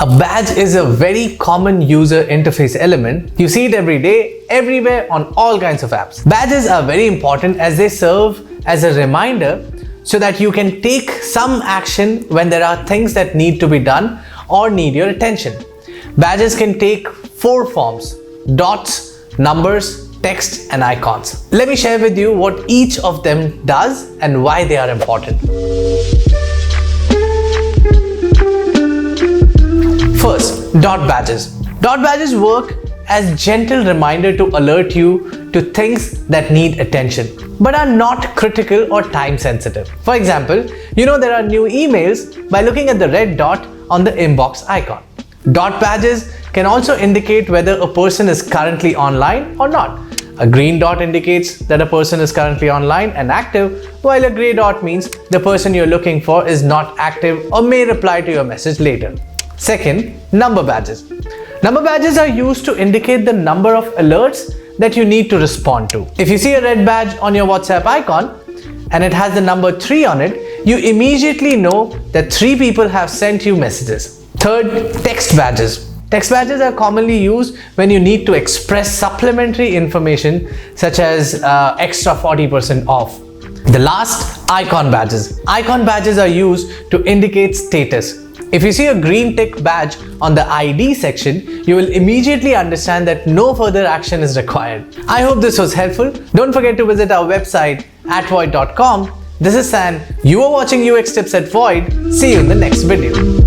A badge is a very common user interface element. You see it every day, everywhere on all kinds of apps. Badges are very important as they serve as a reminder so that you can take some action when there are things that need to be done or need your attention. Badges can take 4 forms: dots, numbers, text, and icons. Let me share with you what each of them does and why they are important. First, dot badges. Dot badges work as gentle reminder to alert you to things that need attention but are not critical or time sensitive. For example, you know there are new emails by looking at the red dot on the inbox icon. Dot badges can also indicate whether a person is currently online or not. A green dot indicates that a person is currently online and active, while a gray dot means the person you're looking for is not active or may reply to your message later. Second, number badges. Number badges are used to indicate the number of alerts that you need to respond to. If you see a red badge on your WhatsApp icon and it has the number 3 on it, you immediately know that 3 people have sent you messages. Third, text badges. Text badges are commonly used when you need to express supplementary information such as extra 40% off. The last, icon badges. Icon badges are used to indicate status. If you see a green tick badge on the ID section, you will immediately understand that no further action is required. I hope this was helpful. Don't forget to visit our website at void.com. This is San. You are watching UX Tips at Void. See you in the next video.